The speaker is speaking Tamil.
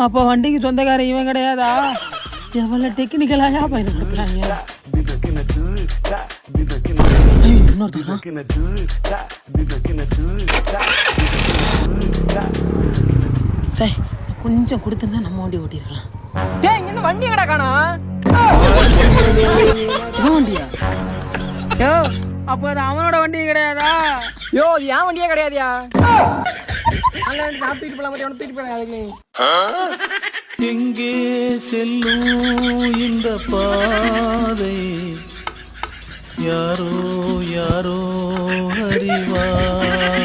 அப்போ வண்டிக்கு சொந்தக்காரன் இவன் கிடையாதா? எவ்வளவு டெக்னிக்கலாயா பயன்படுத்துறாங்க. சரி, கொஞ்சம் கொடுத்துருந்தா நம்ம வண்டி ஓட்டிருக்கலாம். இங்க வண்டி கடை காணா வண்டியா? யோ, அப்போ அது அவனோட வண்டியும் கிடையாதா? யோ, அது என் வண்டியே கிடையாதுயா. நான் தூக்கிட்டு போலாம், தூக்கிட்டு போலாம். எங்கே செல்லும் இந்த பாதை யாரோ யாரோ அறிவார்.